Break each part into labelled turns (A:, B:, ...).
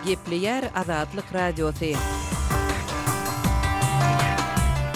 A: Gepleyer Azatlyk Radiosu.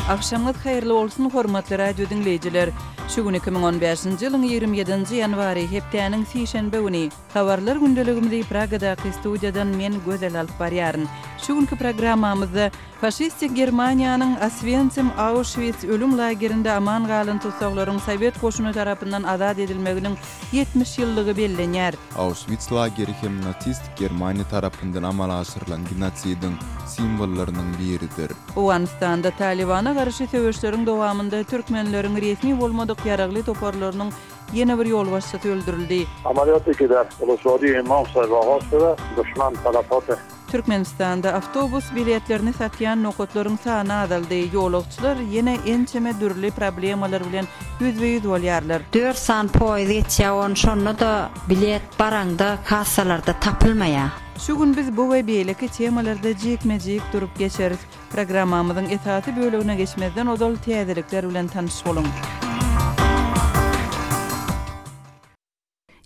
A: Akşamınız hayırlı olsun hormatly radio dinleyijiler. Şu gün 2015-nji ýylyň 27-nji ýanwary hepdeniň sişenbe güni habarlar gündeligimizde Pragadaky studiýadan men gözel alyp barýaryn. Şu günkü programmamyzda faşistik Germaniýanyň Oswiecim Auschwitz ölüm lagerinde aman galan tutsaklaryň Sowet goşuny tarapyndan azad edilmeginiň 70 ýyllygy bellenýär.
B: Auschwitz lageri hem natsist Germaniýa tarapyndan amala aşyrylan genosidiň simbollarynyň biridir.
A: Owganistanda Talibana garşy söwüşleriň dowamında türkmenleriň resmi bolmadyk ýaragly toparlarynyň ýene bir ýol başçysy öldürildi.
C: Ameliyat ekiler, uluslararası imamsa ve hastara düşman tarafatı.
A: Türkmenistanda avtobus biletlerini satýan nokotlaryň sany azaldy. Ýolagçylar ýene ençeme dürli problemalar bilen yüzbeýüz bolýarlar.
D: 4 san poýz ýetýän şonu da bilet baranda kassalarda tapylmaýar.
A: Şu gün biz bu we beýleki temalarda jekmejek durup geçeriz. Programmamyzyň esasy bölegine geçmezden odal täzelikler bilen tanyş bolun.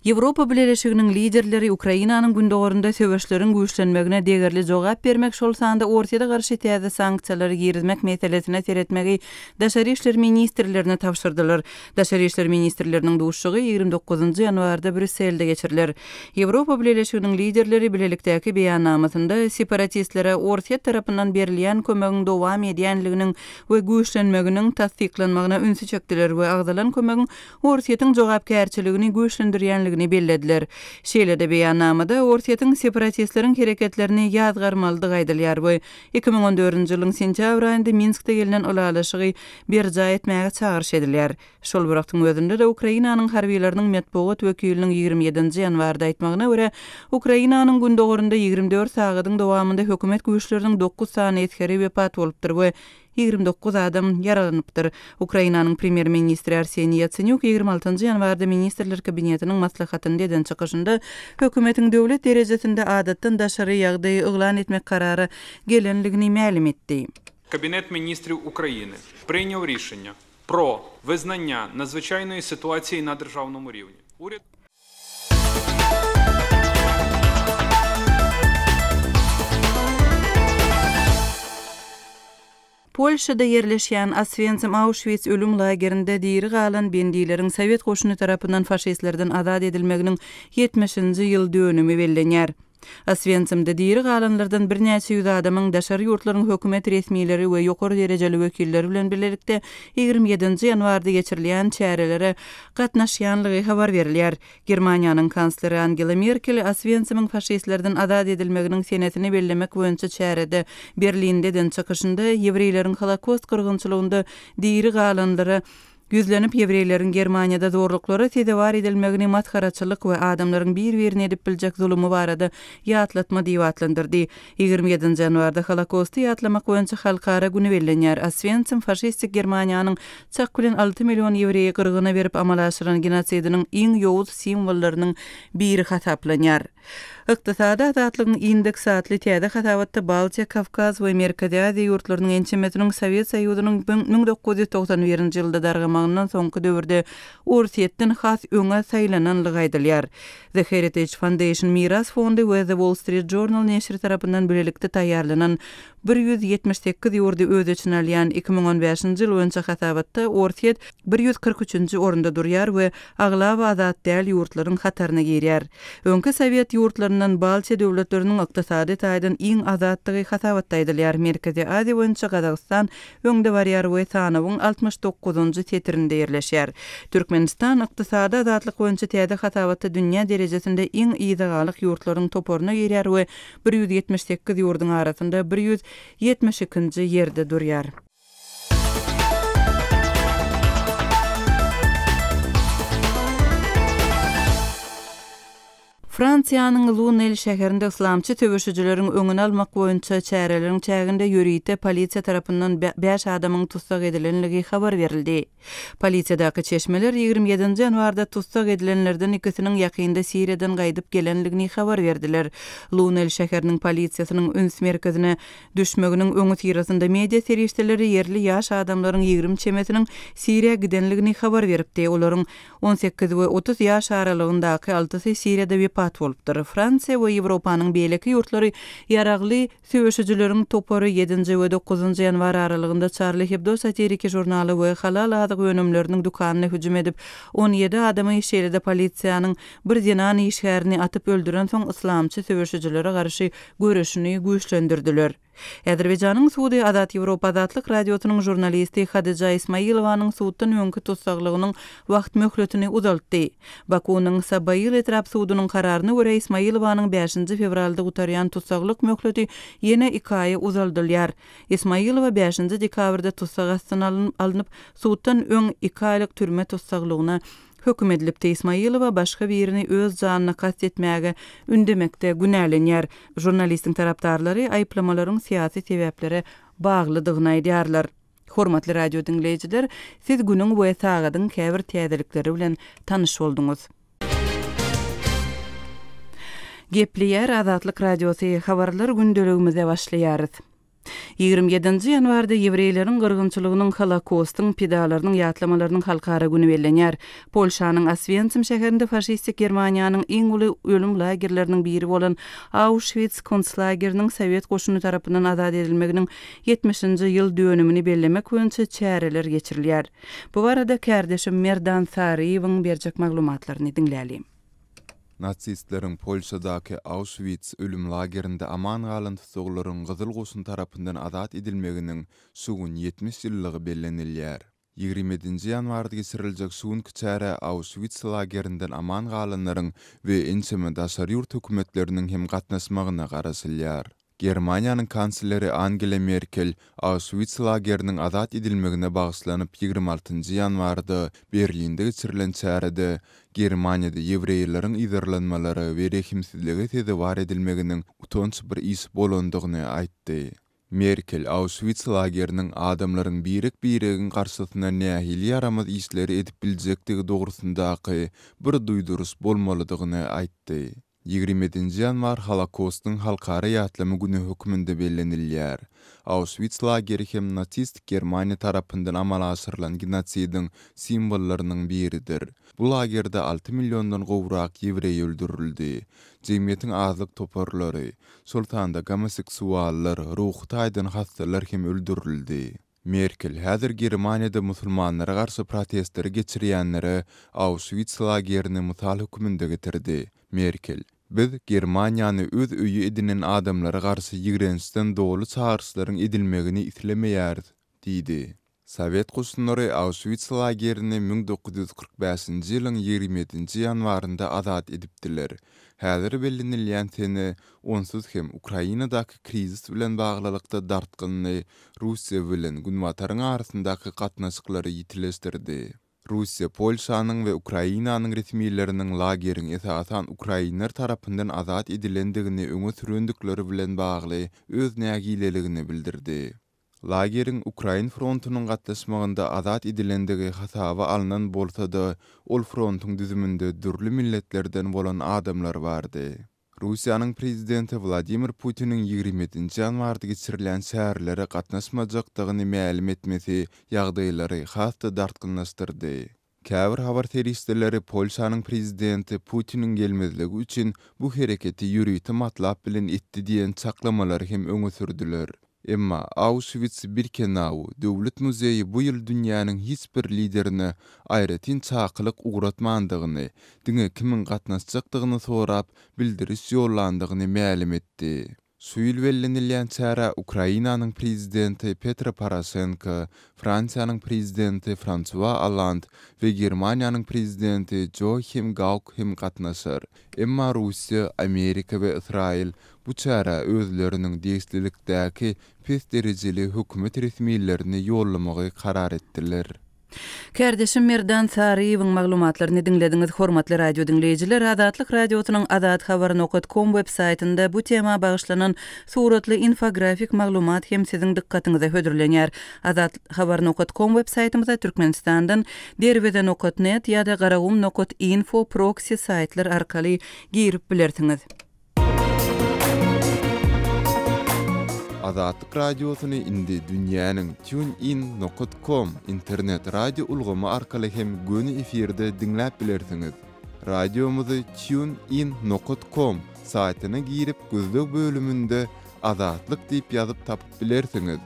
A: Ýewropa Birleşiginiň liderleri Ukrainanyň gündogorunda söwüşleriň güýçlenmegine degerli jogap bermek şol sanda ortada garşy täze sanksiýalary girizmek meselesine seretmegi Daşary işler ministrlerine tapşyrdylar. Daşary işler ministrleriniň duşugy 29-njy ýanwarda Brüsselde geçiriler. Ýewropa Birleşiginiň liderleri bilelikdäki beýannamasynda separatistlere Orsiýet tarapyndan berilýän kömegiň dowam edýänliginiň we güýçlenmeginiň tasdiklanmagyna ünsü çekdiler we agdalan kömegiň Orsiýetiň jogapkärçiligini güýçlendirýänligini bellediler. Şeýle-de beýannamada Orsiýetiň separatistleriň hereketlerini ýazgarmalydyk aýdylýar we 2014-nji ýylyň sentýabr aýynda Minskde gelinen olalaşygy berja etmäge çagyryş edilýär. Şol wagtyň özünde de Ukrainanyň harbiýlarynyň medpugat wekiliniň 27-nji ýanwarda aýtmagyna görä, Ukrainanyň gündogorunda 24 sagatyň dowamında hökümet güýçleriniň 9 sany eskeri wepat bolupdyr we 29 adam yaralanypdyr. Ukrainanyň premier ministri Arseniy Yatsenyuk 26-njy ýanwarda ministrler kabinetiniň maslahatynda eden çykyşynda hökümetiň döwlet derejesinde adatdan daşary ýagdaý yglan etmek karary gelenligini ma'lum etdi.
E: Кабінет міністрів України прийняв рішення про визнання надзвичайної ситуації на державному рівні. Уряд
A: Polşada yerleşýän Oswiecim Auschwitz ölüm lagerinde diri galan bendiýleriň Sowet goşuny tarapyndan faşistlerden azad edilmeginiň 70-nji ýyl dönümi bellenýär. Oswiecimde diri galanlardan bir näçe ýüz adamyň daşary ýurtlaryň hökümet resmiýetleri we ýokary derejeli wekilleri bilen birlikde 27-nji ýanwarda geçirilýän çärelere gatnaşýanlygy habar berilýär. Germaniýanyň kansleri Angela Merkel Oswiecimiň faşistlerden azad edilmeginiň senetini bellemek boýunça çärede Berlinde den çykyşynda ýewreýleriň Holokost kırgınçylygynda diri galanlara yüzlenip ýewreýleriň Germaniýada zorluklary tedawar edilmegini matkaraçylyk we adamlaryň bir-birini edip biljek zulmy barada ýatlatma diýip atlandyrdy. 27-nji ýanwarda Holokosty ýatlamak boýunça halkara güni bellenýär. Oswiecim faşistik Germaniýanyň çak bilen 6 million ýewreýi kırgyna berip amala aşyran genosidiniň iň ýowuz simbollarynyň biri hasaplanýar. Iqtisada azatlygyň indeksatly täze hasawatda Baltiya, Kavkaz we Merkezi Aziýa ýurtlarynyň ençemetiniň Sowet Soýuzynyň 1991-nji ýylda dargamagynyň soňky döwürde Orsiýetden has öňe saýlananlygy aýdylýar. The Heritage Foundation Miras Fondy we The Wall Street Journal neşri tarapyndan bilelikde taýýarlanan 178 ýurdy öz içine alýan 2015-nji ýyl boýunça hasawatda Orsiýet 143-nji orunda durýar we aglaba azat däl ýurtlaryň hataryna girýär. Öňki Sowet ýurtlaryndan Baltiya döwletleriniň ykdysady taýdan iň azatlygy hasawatda aýdylýar. Merkezi Aziýa boýunça Gazagystan öňde barýar we sanawyň 69-njy tetirinde ýerleşýär. Türkmenistan ykdysady azatlyk boýunça täze hasawatda dünýä derejesinde iň ýyzagalyk ýurtlaryň toporuna girýär we 178 ýurdyň arasynda 172-nji ýerde durýar. Fransiýanyň Lunel şäherinde islamçy töwüşüjileriň öňüni almak boýunça çäreleriň çäginde ýörüýte polisiýa tarapyndan 5 adamyň tutsak edilenligi habar berildi. Polisiýadaky çeşmeler 27-nji ýanwarda tutsak edilenlerden ikisiniň ýakynda Siriýadan gaýdyp gelenligini habar berdiler. Lunel şäheriniň polisiýasynyň üns merkezine düşmeginiň öňü tirasynda media serişdeleri ýerli ýaş adamlaryň 20 çemesiniň Siriýa gidenligini habar beripdi. Olaryň 18 we 30 ýaş aralygyndaky 6-sy Siriýada ýat bolupdyr. Fransiýa we Ýewropanyň beýleki ýurtlary ýaragly söwüşijileriň topary 7-nji we 9-njy ýanwar aralygynda Charlie Hebdo satiriki jurnaly we halal adyk önümleriniň dukanyna hüjüm edip 17 adamy işelede polisiýanyň bir dinan işgärini atyp öldüren soň islamçy söwüşijilere garşy görüşini güýçlendirdiler. Azerbaýjanyň Suudi Adat Ýewropa Adatlyk radiosynyň jurnalisti Hadija Ismailowanyň suuddan öňkü tutsaglygynyň wagt möhletini uzaltdy. Bakunyň Sabayl etrap suudynyň kararyna görä Ismailowanyň 5-nji fevralda utaryan tutsaglyk möhleti ýene 2 aýy uzaldylýar. Ismailowa 5-nji dekabrda tutsag astyna alınıp suuddan öň 2 aýlyk türme tutsaglygyna höküm edilipdi. Ismailowa başga birini öz janyna kast etmäge ündemekde günälenýär. Jurnalistiň tarapdarlary aýplamalaryň syýasy sebäplere baglydygyny aýdýarlar. Hormatly radio dinleýijiler, siz günüň bu sagadyň käbir täzelikleri bilen tanyş bolduňuz. Gepliýär Azatlyk radiosy habarlar gündeligimize başlaýarys. 27-nji ýanwarda ýewreýleriň gyrgynçylygynyň Holokostyň pedalarynyň ýatlamalarynyň halkara güni bellenýär. Polşanyň Oswiecim şäherinde faşistik Germaniýanyň iň uly ölüm lagerleriniň biri bolan Auschwitz konslageriniň Sowet goşuny tarapyndan azad edilmeginiň 70-nji ýyl dönümini bellemek boýunça çäreler geçirilýär. Bu barada kärdeşim Merdan Sariýewiň berjek maglumatlaryny dinläýälim.
B: Natsistleriň Polşadaky Auschwitz ölüm lagerinde aman galan tutuklaryň Gyzyl Goşun tarapyndan azat edilmeginiň sugun 70 ýyllygy bellenilýär. 27-nji ýanwarda geçiriljek sugun çäre Auschwitz lagerinden aman galanlaryň we ençeme daşary ýurt hökümetleriniň hem gatnaşmagyna garaşylýar. Germaniýanyň kansleri Angela Merkel Auschwitz lageriniň azat edilmegine bagyşlanyp 26-njy ýanwarda Berlinde geçirilen çärede Germaniýada ýewreýleriň ýerlenmeleri we rehimsizligi tezewar edilmeginiň utanç bir iş bolandygyny aýtdy. Merkel Auschwitz lageriniň adamlaryň birik-birigiň garşysyna nähili ýaramaz işleri edip biljekdigi dogrusundaky bir duýdurys bolmalydygyny aýtdy. 27-nji ýanwar Holokostyň halkara ýatlamy güni hökmünde bellenilýär. Auschwitz lageri hem natsist Germaniýa tarapyndan amala aşyrylan genosidiň simbollarynyň biridir. Bu lagerde 6 milyondan gowrak ýewreý öldürildi. Jemgyýetiň azlyk toparlary, sultanda homoseksuallar, ruhy taýdan hastalar hem öldürildi. Merkel häzir Germaniýada musulmanlara garşy protestleri geçirýänleri Auschwitz lagerini mysal hökmünde getirdi. Merkel biz Germaniýany öz öýü edinen adamlara garşy ýigrençden dogly çağrışlaryň edilmegini islemeýär, diýdi. Sowet goşunlary Auschwitz lagerini 1945-nji ýylyň 27-nji ýanwarynda azat edipdiler. Häzir bellenilýän sene onsuz hem Ukrainadaky krizis bilen baglylykda dartgyny Russiýa bilen günwataryň arasyndaky gatnaşyklary ýitileşdirdi. Russiýa, Polşanyň we Ukrainanyň resmiýetleriniň lageriň esasan Ukrainler tarapyndan azat edilendigini öňe sürendikleri bilen bagly öz nägileligini bildirdi. Lageriň Ukrain frontunyň gatnaşmagynda azat edilendigi hasaba alynan bolsa-da, ol frontuň düzüminde dürli milletlerden bolan adamlar bardy. Russiýanyň prezidenti Vladimir Putiniň 27-nji ýanwarda geçirilen şäherlere gatnaşmajakdygyny ma'lum etmesi ýagdaýlary hasda dartgynlaşdyrdy. Käbir habar teristleri Polşanyň prezidenti Putiniň gelmezligi üçin bu hereketi ýürüýti matlap bilen etdi diýen çaklamalary hem öňe sürdüler. Emma Auschwitz-Birkenau Döwlet muzeyi bu ýyl dünýäniň hiç bir liderini aýratyn çakylyk uğratmandygyny, diňe kimin gatnaşjakdygyny sorap bildiriş ýollandygyny ma'lum etdi. Şu ýyl bellenilýän çäre Ukrainanyň prezidenti Petro Poroshenko, Fransiýanyň prezidenti François Hollande we Germaniýanyň prezidenti Joachim Gauck hem gatnaşar. Emma Russiýa, Amerika we Israil bu çäre özleriniň deýislilikdäki pes derejeli hökümet resmiýetlerini ýollamagy karar etdiler.
A: Kärdeşim Merdan Sariýewiň maglumatlaryny dinlediňiz. Hormatly radio dinleýijiler, Azatlyk radiosynyň azathabar.com web saýtynda bu tema bagyşlanan suratly infografik maglumat hem siziň dikkatiňize hödürlenýär. Azathabar.com web saýtymyza Türkmenistandan derweden.net ýa-da garagum.info proxy saýtlar arkaly girip bilersiňiz.
B: Azatlyk radiosyny indi dünýäniň tunein.com internet radio ulgamy arkaly hem göni efirde dinläp bilersiňiz. radiomuzu tunein.com saytyna girip gözlük bölümünde azatlyk diýip ýazyp tapyp bilersiňiz.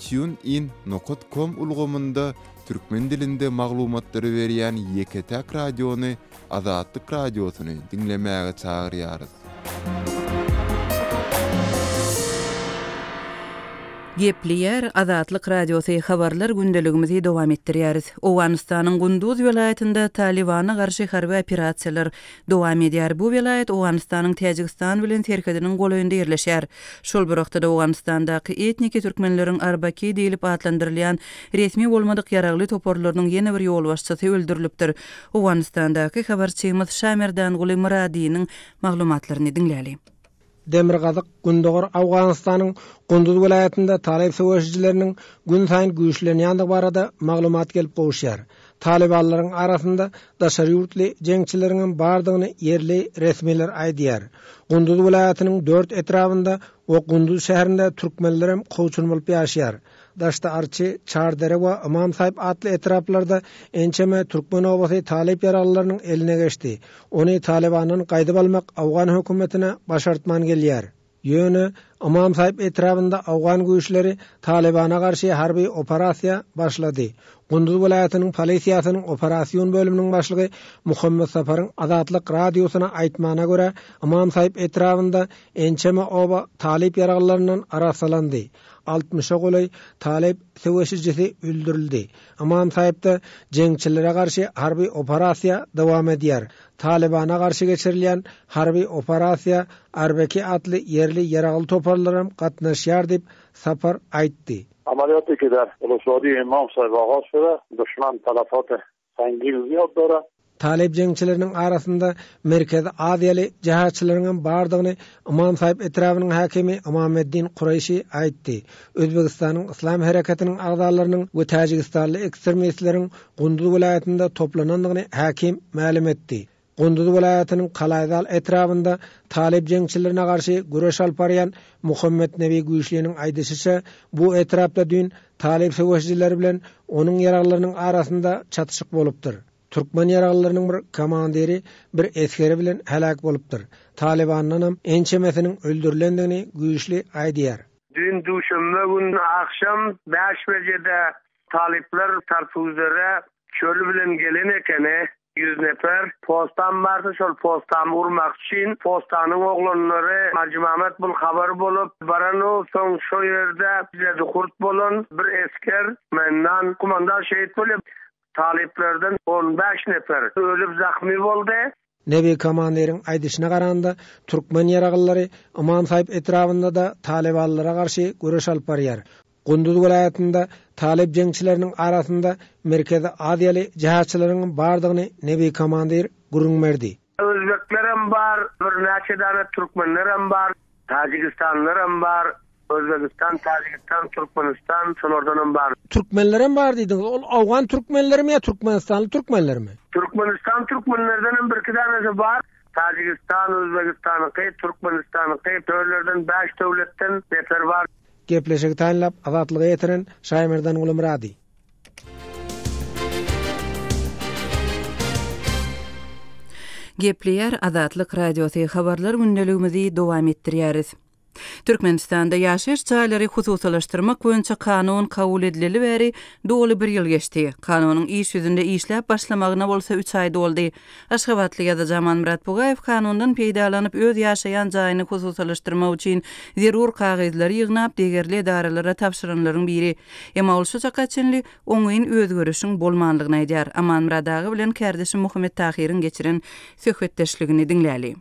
B: tunein.com ulgamynda türkmen dilinde maglumatlary berýän Ýeketäk radiony Azatlyk radiosyny dinlemäge çagyrýarys.
A: Gepleýär Azatlyk radiosu habarlar gündeligimizi dowam etdirýäris. Owganystanyň Gunduz welaýatynda Talibana garşy harby operasiýalar dowam edýär. Bu welaýat Owganystanyň Täjikistan bilen serkediniň golaýynda ýerleşýär. Şol bir wagtda Owganystandaky etniki türkmenleriň Arbaki diýilip adlandyrylýan resmi bolmadyk ýaragly toporlarynyň ýene bir ýol başçysy öldürilipdir. Owganystandaky habarçymyz Şamerdan Guly Muradiýanyň maglumatlaryny dinläli.
F: Demirgazyk Gündoğur Awganystanyň Gunduz welaýatynda talib söwüşçileriniň gün saýyn güýçlenýänligi barada maglumat gelip gowşýar. Talibanlaryň arasynda daşary ýurtly jeňçileriň bardygyny yerli resmiler aýdýar. Gunduz welaýatynyň 4 etrafynda we Gunduz şäherinde türkmenler hem gowçun bolup ýaşaýar. Daşta Arçy, Çardere we Imam Saýip atly etraplarda ençeme türkmen obasy talip ýaraglarynyň eline geçdi. Ony Talibanyň gaýdyp almak Awgan hökümetine başartman gelýär. Ýöne Imam Saýip etrapynda Awgan güýçleri Talibana garşy harby operasiýa başlady. Gunduz welaýatynyň polisiýasynyň operasiýon bölüminiň başlygy Muhammed Safaryň Azatlyk radiosyna aýtmana görä Imam Saýip etrapynda ençeme oba talip ýaraglarynyň arasalandy. 60'a golay talip söwüşçisi öldürildi. Imam Saýipde jeňçilere garşy harby operasiýa dowam edýär. Talibana garşy geçirilýän harby operasiýa Arbeki atly yerli ýaragly toparlarym gatnaşýar diýip Safar aýtdy.
C: عملیاتی که در ولسوالی امام صاحب آغاز شده دشمن تلفات سنگین زیاد داره.
F: Talip jeňçileriniň arasynda Merkezi Aziýaly jahatçylarynyň bardygyny Imam Saýip etrabynyň hakimi Imameddin Qurayşy aýtdy. Özbegistanyň Islam harekatiniň agzalarynyň we Täjikistanly ekstremistleriniň Gunduz welaýatynda toplanandygyny hakim ma'lum etdi. Gunduz welaýatynyň Kalaýdal etrafynda talip jeňçilerine garşy güreş alp barýan Muhammed Nebi güýçleriniň aýdyşyça bu etrapda dün talip söwüşçileri bilen onuň ýaraglarynyň arasynda çatışyk bolupdyr. Türkmen ýaraglarynyň bir komandiri bir eskeri bilen helak bolupdyr. Talibanyň ençemesiniň öldürilendigini güýçli aýdýar.
G: Dün duşumda gün akşam 5 bejede talipler tarpuzlara çölü bilen gelen ekene 100 nefer postan bardy, şol postan urmak üçin postanyň oglanlary Majmamat bul habar bolup barany soň şo ýerde bize dukurt bolan bir esker menden kumandan şehit bolup taliplerden 15 nefer ölüp zahmi boldy.
F: Nebi komandiriň aýdyşyna garanda türkmen ýaraglary Imam Saýip etrafynda da talibanlara garşy güreş alp barýar. Gunduz welaýatynda talip jeňçileriniň arasynda Merkezi Aziýaly jahatçylarynyň bardygyny Nebi komandir gurunmerdi.
G: Özbeklerim bar, bir näçe dana türkmenlerim bar, Tajikistanlarym bar. Özbekistan, Tajikistan, Türkmenistan, şolardan bar.
F: Türkmenlerim bar diýdiňiz. Ol Awgan türkmenlerimi ýa Türkmenistanly türkmenlerimi?
G: Türkmenistan türkmenlerinden bir iki tanesi bar. Tajikistan, Özbekistanyňky, Türkmenistanyňky, döwletlerden 5 döwletden nefer bar.
F: Gepleşik taýinlap azatlygy ýetiren Şaýmerdan Guly Muradi.
A: Gepleýär Azatlyk radiosu habarlar gündeligimizi dowam etdirýäris. Türkmenistanda ýaşaýyş jaýlary hususalaşdyrmak boýunça kanun kabul edileli bäri doly bir ýyl geçdi. Kanunyň iş ýüzünde işläp başlamagyna bolsa 3 aý doldy. Aşgabatly ýa-da Murat Bugayew kanundan peýdalanyp öz ýaşaýan jaýyny hususalaşdyrmak üçin zerur kagazlary ýygnap degerli edaralara tapşyranlaryň biri. Emma ol şu çakaçynly oňyň özgörüşiň bolmanlygyny aýdýar. Murat agy bilen kärdeşi Muhammed Tahiriň geçiren söhbetdeşligini dinläli.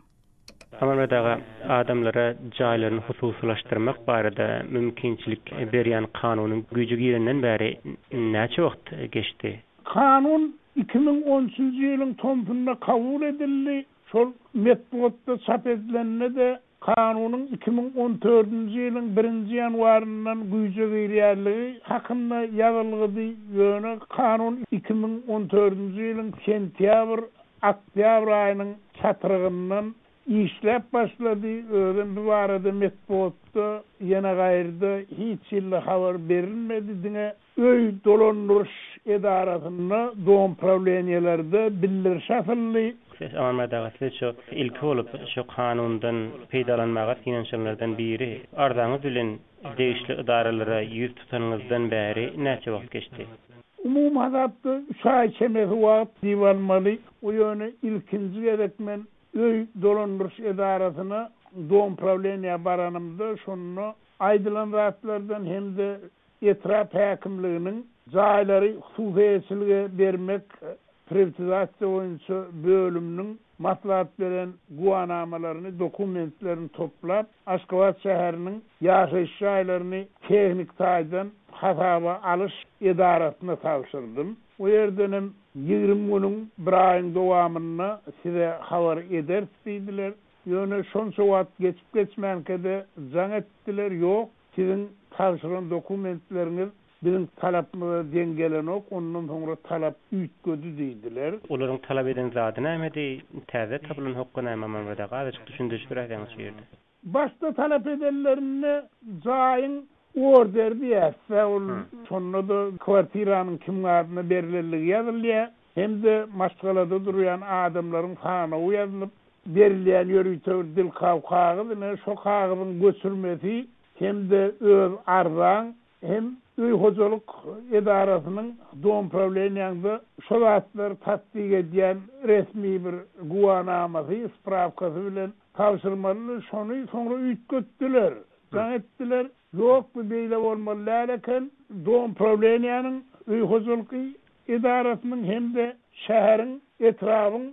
H: Amerika'da adamlara jaýlaryny hususalaşdyrmak barada mümkinçilik berýän kanunyň güýji girenden bäri näçe wagt geçdi?
I: Kanun 2010-njy ýylyň tonunda kabul edildi. Şol metbuatda çap edilenle de kanunyň 2014-njy ýylyň 1-nji ýanwaryndan güýje girýärligi hakynda ýazylgydy. Ýöne kanun 2014-njy ýylyň sentyabr, oktyabr aýynyň çatyrygyndan işläp başlady. Öňden bu arada metbuatda ýene gaýrda hiç ýyly habar berilmedi diňe öý dolandyryş edarasyna doğum problemlerde bildirişäfli
H: Amerika'da şu ilk olup şu kanundan peýdalanmaga finansiýallardan biri arzaňyz bilen degişli idaralara ýüz tutanýyzdan bäri näçe wagt geçdi?
I: Umum hazapda 3 ay çemesi wagt diýilmeli. O ýöne ilkinji gerekmen öý dolandyrış edarasyna doğum problemiýa baranymda şonu aýdylan zatlardan hemde etraf häkimliginiň jaýlary hususiyetçilige bermek privatizatsiya boýunça bölümniň maslahat beren guwanamalaryny, dokumentlerini toplap, Aşgabat şäheriniň ýaşaýyş jaýlaryny tehnik taýdan hasaba alyş edarasyna tapşyrdym. O ýerdenim 20 günüň bir aýyň dowamyna size habar eder diýdiler. Ýöne şonça wagt geçip geçmänkäde jaň etdiler, ýok, sizin tapşyran dokumentleriniz bizim talapmyza dengelenok, ondan sonra talap üýtgödi diýdiler.
H: Olaryň talap eden zady näme di? Täze tapulan hukuk näme mamada gaýçyk düşündüş biräňiz şu ýerde.
I: Başta talap edenlerine jaýyň order diýär. Ol sonunda kwartiranyň kimlerine berileligi ýazylýar. Hem de maşgalada durýan adamlaryň sanawy ýazylyp berilýän ýörüýtür dil kawkagy, şo kagyň göçürmesi hem de öz arzaň hem öý hojalyk edarasynyň doğum problemiýaňda şo zatlar tatbiq edýän resmi bir guwanamasy, spravkasy bilen tapşyrmaly, şonu soňra üýtgötdiler. Etdiler, ýok bu beýle bolmaly eken doğum problemiýanyň öý hojalyky edarasynyň hem de şäheriň etrafyň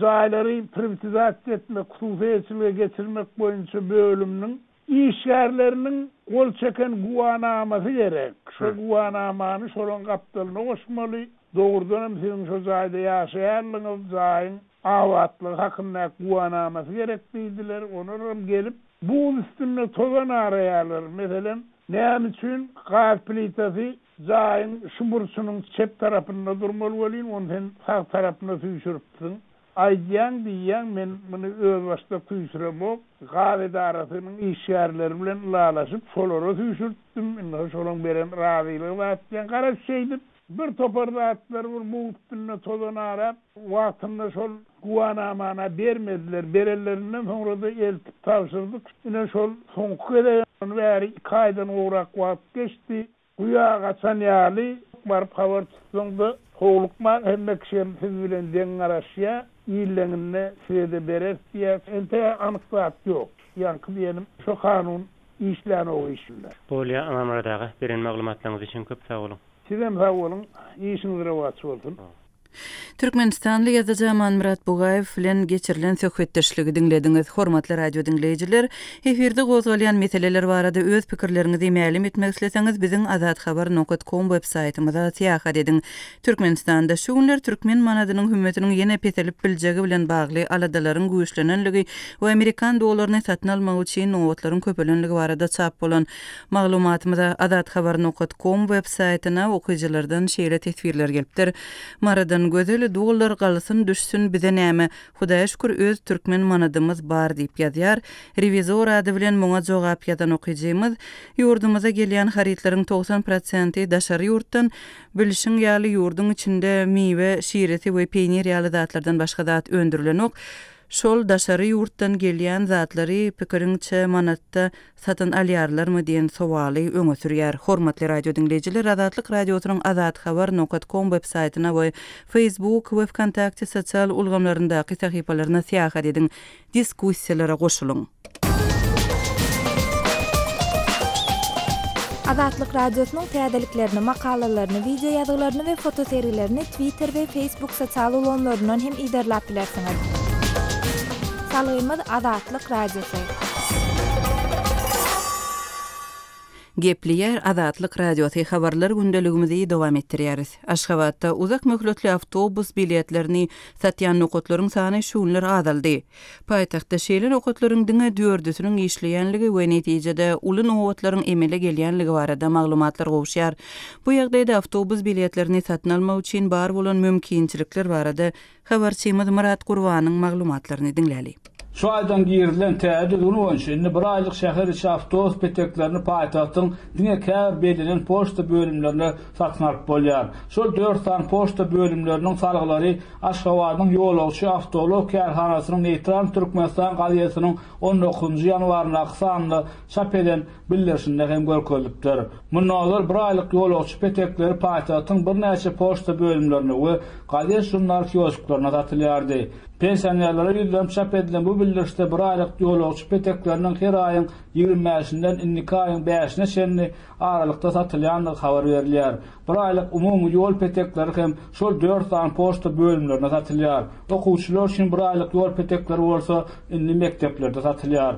I: jaýlary privatizatsiýa etmek, hususiyetçilige geçirmek boýunça bölümniň işgärleriniň gol çeken guwanamasy gerek. Şo guwanamany şolaň gapdalyna goşmaly. Dogurdan siziň şo jaýda ýaşaýanlygyňyz, jaýyň awatlygy hakynda guwanamasy gerek diýdiler. Onuram gelip bu üstünde tozan araýarlar. Meselen, näme üçin gaz plitasy jaýyň şumursunyň çep tarapynda durmaly bolýan, ondan sağ tarapyna süýşüripdiň. Aýdýan diýýän men muny öz başda tüýsüremok, gaz edarasynyň işgärleri bilen lalaşyp şolara tüýsürtdim. Indi şolaň beren razylygy batýan garaş şeýdip bir topar zatlar bu üstüne tozan arap wagtynda şol guwanamana bermediler. Berellerinden soňra da eltip tapşyrdyk. Ine şol soňky edýän bäri kaýdan uğrak wagt geçdi. Guya gaçan ýaly barıp habar tutsaňda howlukma hemme kişiler siz bilen deň garaşýa ýyllagyny size berer diýär. Ente anyklap ýok. Ýa-ni diýelim, şo kanun işläni o işler.
H: Bolýa Amerika'da beren maglumatlaryňyz üçin köp sag bolun.
I: Sizem sag bolun. Işiniz rewat bolsun.
A: Türkmenistanly ýazyjy Aman Murat Bugaýew bilen geçirilen söhbetdeşligi dinlediňiz. Hormatly radio dinleýijiler, efirde gozgalýan meseleler barada öz pikirleriňizi ma'lum etmek isleseňiz biziň azadhabar.com web saýtymyza täýat ediň. Türkmenistanda şu günler türkmen manadynyň hümmetiniň ýene petelip biljegi bilen bagly aladalaryň güýçlenenligi we Amerikan dollaryny satyn almak üçin nowatlaryň köpelenligi barada çap bolan maglumatymyza azadhabar.com web saýtyna okuwçylardan şeýle tesbirler gelipdir. Maradan gözeli dolar galsyn düşsün bize näme? Hudaýa şükür öz türkmen manadymyz bar diýip ýazýar. Revizor ady bilen muňa jogap ýazan okujymyz ýurdumyza gelýän haritlaryň 90% daşary ýurtdan bilişiň ýaly ýurduň içinde miwe, şireti we peýnir ýaly zatlardan başga zat öndürilenok. Şol daşary ýurtdan gelýän zatlary pikiriňçe manatda satyn alýarlarmy diýen sowaly öňe sürýär. Hormatly radio dinleýijiler, Azatlyk radiosynyň azadhabar.com web saýtyna we Facebook we Kontakty sosial ulgamlaryndaky sahypalaryna täýat ediň. Diskussiýalara goşulyň.
J: Azatlyk radiosynyň täzeliklerini, makalalaryny, video ýazgylaryny we foto seriýlerini Twitter we Facebook sosial ulgamlaryndan hem iderläp bilersiňiz. Salymyz Azatlyk radiosu.
A: Gepliyer Azatlyk radiosu habarlar gündeligimizi dowam etdirýäris. Aşgabatda uzak möhletli awtobus biletlerini satýan nokotlaryň sany şu günler azaldy. Paýtagtda şeýle nokotlaryň diňe 4-üsiniň işleýänligi we netijede uly nowatlaryň emele gelýänligi barada maglumatlar gowşýar. Bu ýagdaýda awtobus biletlerini satyn almak üçin bar bolan mümkinçilikler barada habarçymyz Murat Gurbanyň maglumatlaryny dinläli.
K: Şu aydan girilen tädüdüni boýunça bir aýlyk şäher içi awtobus peteklerini paýtagtyň diňe belinen poçta bölümlerine satyn alyp bolýar. Şol 4 tan poçta bölümleriniň salgylary Aşgabatyň ýolagçy awtolog kärhanasynyň Neytran Türkmenistan gazetynyň 19-njy ýanwaryna sanly çap eden bildirişinde hem görkezipdir. Mundan bir aýlyk ýolagçy petekleri paýtagtyň bir näçe poçta bölümlerine we gazet jurnal kiosklaryna satylýardy. Pensionerlere ýüzlem çap edilen bu bildirişde bir aýlyk ýolagçy petekleriniň her aýyň 25-inden 5-ine şenli aralykda satylýanlygy habar berilýär. Bir aýlyk umumy ýol petekleri hem şol 4 tan poçta bölümlerine satylýar. Okuwçylar üçin bir aýlyk ýol petekleri bolsa, indi mekteplerde satylýar.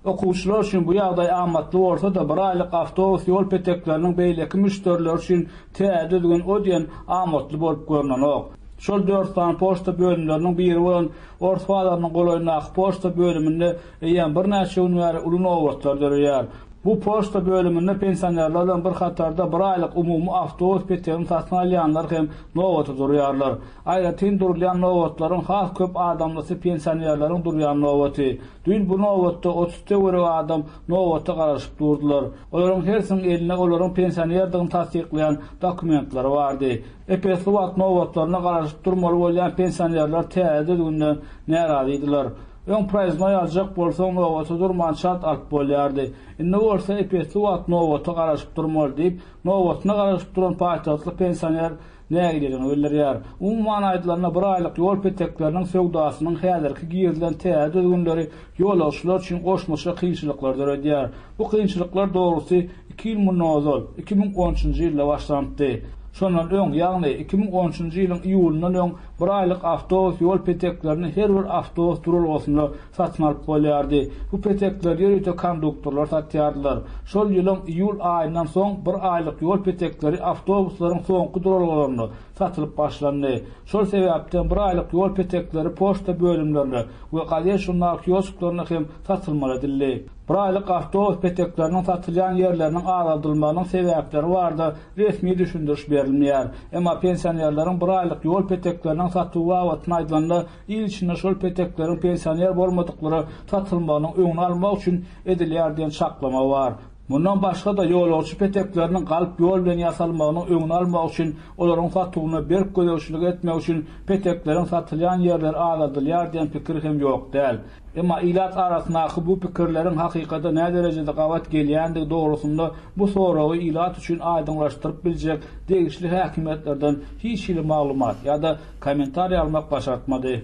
K: Okuwçylar üçin bu ýagdaý amatly bolsa da bir aýlyk awtobus ýol petekleriniň beýleki müşteriler üçin tädüdüň ödýän amatly bolup görnenok. Şol 4 tan poçta bölümleriniň biri bolan Ortwadaryň golaýyna poçta bölüminde ýa bir näçe ünwäri ulunowatlar dörýär. Bu poçta bölüminde pensionerlerden bir hatarda bir aýlyk umumy awtobus petegini satyn alýanlar hem nowata durýarlar. Aýratyn durýan nowatlaryň has köp adamlysy pensionerleriň durýan nowaty. Dün bu nowatda 30 görä adam nowata garaşyp durdular. Olaryň hersini eline olaryň pensionerdigini tasdikleýän dokumentlary bardy. Epes wagt nowatlaryna garaşyp durmaly bolýan pensionerler täzedünden närazydylar. Ön praýzyna ýazjak bolsa nowata durman şart alyp bolýardy. Indi bolsa epes wagt nowata garaşyp durmaly diýip nowatyna garaşyp duran paýtagtly pensioner nägildigini bildirýär. Umman aýdylarna bir aýlyk ýol petekleriniň söwdasynyň häzirki girilen täzedüňleri ýolagçylar üçin goşmaşa kynçylyklar döredýär. Bu kynçylyklar dogrusy 2 ýyl mundan 2013-njy ýylda başlandy. Şondan öň, ýagny 2013-njy ýylyň iýulundan öň bir aýlyk awtobus ýol peteklerini her bir awtobus durulgysyna satyn alyp bolýardy. Bu petekler ýeride konduktorlar satýardylar. Şol ýylyň iýul aýyndan soň bir aýlyk ýol petekleri awtobuslaryň soňky durulgylaryny satylyp başlandy. Şol sebäpden bir aýlyk ýol petekleri poçta bölümlerine we gazet jurnal kiosklaryna hem satylmaly edildi. Bir aýlyk awtobus petekleriniň satylýan ýerleriniň aradylmagynyň sebäpleri bardy, resmi düşündiriş berilmeýär. Emma pensionerleriň bir aýlyk ýol petekleriniň satywy wagtyny aýdylanda ýyl içinde şol peteklerin pensioner bolmadyklary satylmagynyň öňüni almak üçin edilýär diýen şaklama bar. Bundan başga da ýolagçy petekleriniň galyp ýol bilen ýasalmagynyň öňüni almak üçin, olaryň satywyna berk gödäşlik etmek üçin peteklerin satylýan ýerler aradylýar diýen pikir hem ýok däl. Emma ilat arasyndaky bu pikirleriň hakykata näme derejede gawat gelýändigi dogrusynda bu soragy ilat üçin aýdynlaşdyryp biljek degişli häkimetlerden hiç ýyly maglumat ýa-da kommentariýa almak başartmady.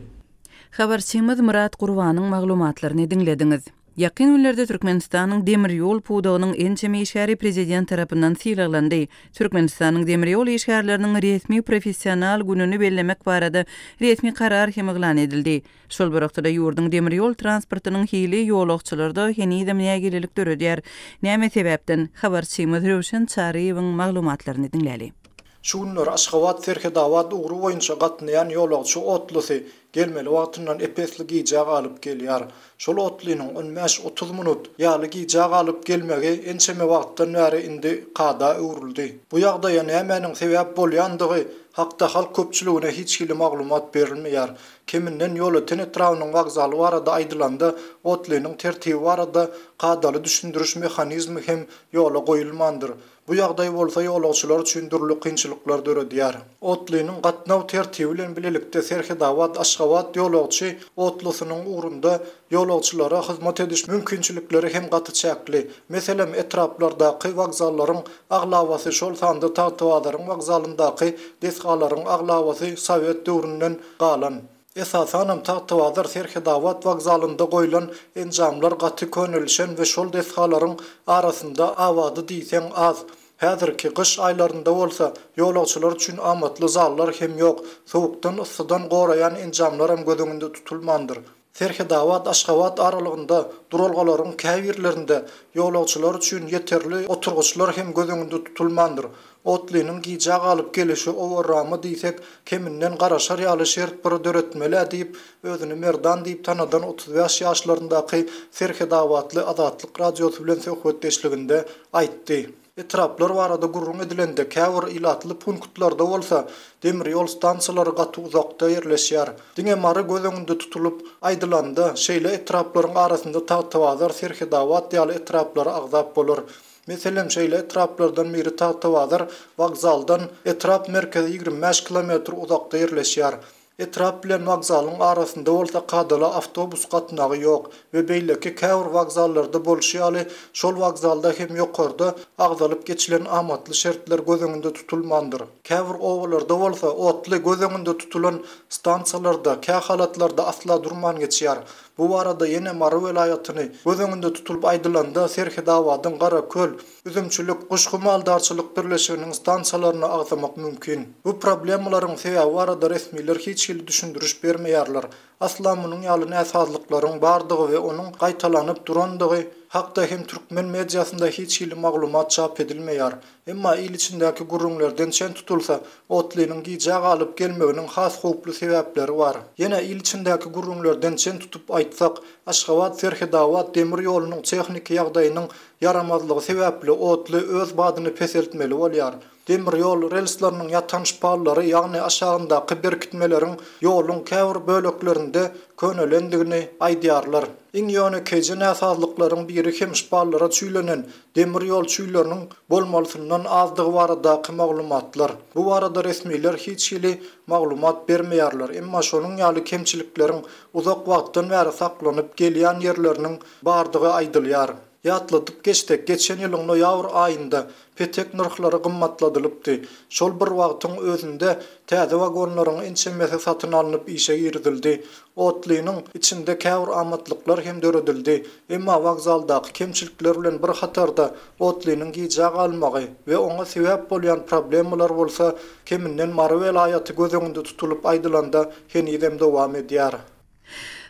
A: Habarçymyz Murat Gurbanyň maglumatlaryny dinlediňiz. Ýakyn günlerde Türkmenistanyň demir ýol puwdagynyň ençeme işgäri prezident tarapyndan sylalandy. Türkmenistanyň demir ýol işgärleriniň resmi professional gününi bellemek barada resmi karar hem elan edildi. Şol bir wagtda ýurduň demir ýol transportynyň hili ýolagçylarda henidem nägililik döredýär. Näme sebäpden? Habarçymyz Röşen Çaryýewiň maglumatlaryny dinläli.
L: Şu günler Aşgabat Serkedawat ugru boýunça gatnaýan ýolagçy otlusy gelmeli wagtyndan epeslik ýaga alyp gelýär. Şol otlynyň 15-30 minut ýaly ýaga alyp gelmegi ençeme wagtdan bäri indi qada öwrüldi. Bu ýagdaýa nämenin sebäp bolýandygy hakda halk köpçüligine hiç ýyly maglumat berilmeýär. Keminden ýola tenetrawynyň wagzaly barada aýdylanda otlynyň tertibi barada qadaly düşündiriş mexanizmi hem ýola goýulmandyr. Bu ýagdaý bolsa ýolagçylar üçin durly kynçylyklar döredýär. Otlynyň gatnaw tertibi bilen bilelikde Serkedawat Aşgabat ýolagçy otlusynyň ugrunda ýolagçylara hyzmat ediş mümkinçilikleri hem gaty çäkli. Meselem etraplardaky wagzallaryň aglawasy şol sanda Tawtawadaryň wagzalyndaky desgalaryň aglawasy Sowet döwründen galan. Esasanam Tawtawadar Serkedawat wagzalynda goýulan enjamlar gaty könülşen we şol desgalaryň arasynda awady diýsen az. Häzirki gyş aýlarynda bolsa ýolagçylar üçin amatly zallar hem ýok. Sowukdan yssydan goraýan enjamlar hem gözüňde tutulmandyr. Serkedawat Aşgabat aralygynda duralgalaryň käbirlerinde ýolagçylar üçin ýeterli oturguçlar hem gözüňde tutulmandyr. Otlynyň ýaga alyp gelişi owarramy diýsek, keminden garaşar ýaly şert bir döretmeli diýip özüni merdan diýip tanadan 35 ýaşlaryndaky Serkedawatly Azatlyk radiosy bilen söhbetdeşliginde aýtdy. Etraplar barada gurrun edilende käwir ilatly punktlarda bolsa, demir yol stansiýalary gaty uzakda ýerleşýär. Diňe mary göz öňünde tutulup aýdylanda, şeýle etraplaryň arasynda Tagtawazar Serhedawat ýaly etraplary agzap bolar. Meselem şeýle etraplardan biri Tagtawazar wagzaldan etrap merkezi 25 kilometr uzakda ýerleşýär. Etrap bilen wagzalyň arasynda bolsa kadala avtobus gatnagy ýok we beýleki käwir wagzallarda bolşýaly şol wagzalda hem ýokarda agzalyp geçilen amatly şertler göz öňünde tutulmandyr. Käwir owalarda bolsa otly göz öňünde tutulan stansiýalarda, kähalatlarda asla durman geçýär. Bu arada yine Mary welaýatyny göz öňünde tutulup aýdylanda Serhedawadyň Garaköl, üzümçilik, guşgu maldarçylyk birleşiginiň stansiýalaryna agzamak mümkin. Bu problemlaryň sebäbi arada resmiler hiç ýyl düşündürüş bermeýärler. Asla munyň ýaly näsazlyklaryň bardygy we onuň gaýtalanyp durandygy hakda hem türkmen mediasynda hiç ýyl maglumat çap edilmeýär. Emma il içindäki gurrunlardan şen tutulsa, otlynyň giýjak alyp gelmeginiň has howply sebäpleri bar. Ýene il içindäki gurrunlardan şen tutup aýtsak, Aşgabat Serhedawat demir ýolunyň tehnik ýagdaýynyň yaramazlygy sebäpli otly öz badyny peseltmeli bolýar. Demir ýol relslarynyň ýatanş pallary, ýagny aşagyndaky berkitmeleriň ýoluň käwir böleklerinde könelendigini aýdýarlar. Iň ýöne keje näsazlyklaryň biri hem şpallara çüýlenen demir ýol çüýleriniň bolmalysyndan azdygy baradaky maglumatlar. Bu barada resmiler hiç ýyly maglumat bermeýärler. Emma şonuň ýaly kemçilikleriň uzak wagtdan bäri saklanyp gelýän ýerleriniň bardygy aýdylýar. Ýatladyp geçdik. Geçen ýylyň noýabr aýynda petek narhlary gymmatladylypdy. Şol bir wagtyň özünde täze wagonlaryň ençemesi satyn alınıp işe girdildi. Otlynyň içinde käwir amatlyklar hem döredildi. Emma wagzaldaky kemçilikler bilen bir hatarda otlynyň giýjak almagy we oňa sebäp bolýan problemler bolsa, keminden Mary welaýaty göz öňünde tutulup aýdylanda henidem dowam edýär.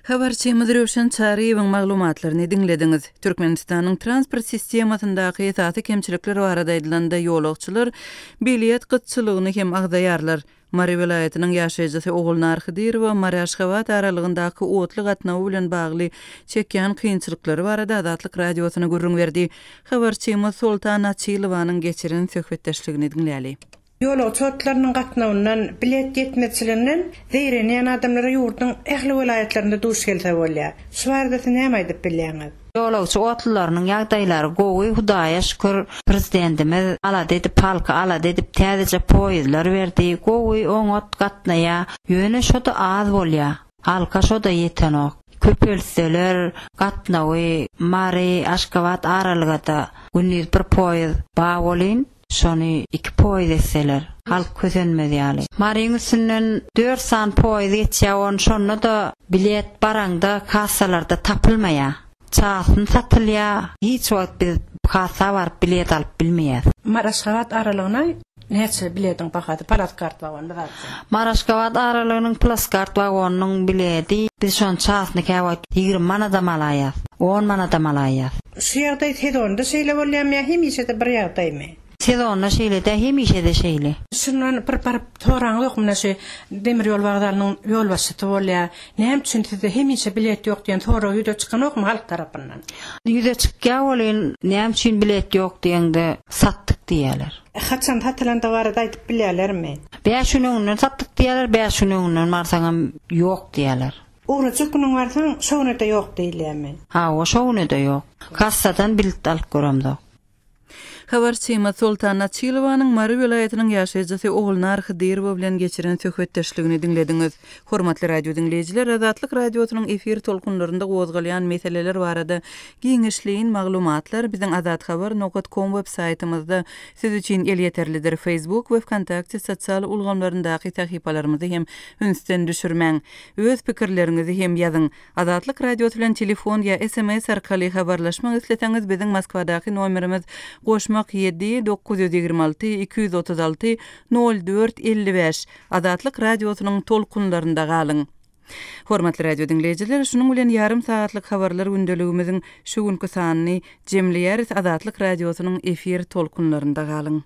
A: Habarçymyz Röşen Çariýewiň maglumatlaryny dinlediňiz. Türkmenistanyň transport sistemasyndaky esasy kemçilikler barada aýdylanda ýolagçylar bilet gytçylygyny hem agdaýarlar. Mary welaýatynyň ýaşaýjysy Ogulnar Hydyrowa Mary Aşgabat aralygyndaky otly gatnawy bilen bagly çekýän kynçylyklary barada Azatlyk radiosyna gurrun berdi. Habarçymyz Sultan Açylowanyň geçiren söhbetdeşligini dinläli.
M: Ýol çotlarynyň gatnawyndan bilet ýetmezçiliginden zeýrenýän adamlara ýurtnyň ähli welaýatlarynda duş gelse bolýar. Şu wagtda näme aýdyp bilýäňiz?
D: Ýolagçy otlarynyň ýagdaýlary gowy Hudaýa şükür prezidentimiz alady edip halka alady edip täzeje poýzlar berdi. Gowy oň ot gatnaýa ýöne şoda az bolýar. Halka şoda ýetenok. Köpelseler gatnawy Mary Aşgabat aralygynda günniz bir poýz ba bolyn. Şonu 2 poýz etseler, halk közenmedi ýaly. Maryň üstünden 4 san poýz geçýär, şonu da bilet baranda kassalarda tapylmaýar. Çağsyn satylýar, hiç wagt biz kassa baryp bilet alyp bilmeýär.
M: Mary Aşgabat aralygyna näçe biletiň bahady palat kart wagon bilen.
D: Mary Aşgabat aralygynyň plaskart wagonynyň bileti biz şon çağsyny käwat 20 manadam alaýar, 10 manadam alaýar.
M: Şu ýagdaý hedonda şeýle bolýarmy, hemişe de bir ýagdaýmy?
D: Sedonda şeýle de hemişe de şeýle.
M: Şundan bir toraň ýokmyna şu demir ýol wagdalynyň ýol başçysy bolýar. Näme üçin sizde hemişe bilet ýok diýen tora ýüde çykan okmy halk tarapyndan?
D: Ýüde çykýan bolýan, näme üçin bilet ýok diýende satdyk diýerler.
M: Haçan hatylanda barada aýdyp bilýärlermi?
D: 5 ýünden satdyk diýerler, 5 ýünden marsaňam ýok diýerler.
M: Ora çykynyň barsaň şowna da ýok diýilýärmi?
D: Ha, o şowna da ýok. Kassadan bilet alyp göremdi.
A: Habarçymyz Sultan Açylowanyň Mary welaýatynyň ýaşaýjysy Ogulnar Hydyrowa bilen geçiren söhbetdeşligini dinlediňiz. Hormatly radio dinleýijiler, Azatlyk radiosynyň efir tolkunlarynda gozgalýan meseleler barada giňişliň maglumatlar biziň azathabar.com web saytymyzda siz üçin el ýeterlidir. Facebook we Kontakty sosial ulgamlaryndaky tahypalarymyzy hem ünsden düşürmäň. Öz pikirlerinizi hem ýazyň. Azatlyk radio bilen telefon ýa SMS arkaly habarlaşmak isleteňiz biziň Moskwadaky nomerimiz goşma 7-926-236-04-55 Azatlyk radiosynyň tolkunlarynda galyň. Hormatly radio dinleýijiler, şunuň bilen ýarym saatlyk habarlar gündeligimiziň şu günkü sanyny jemleýäris. Azatlyk radiosynyň efir tolkunlarynda galyň.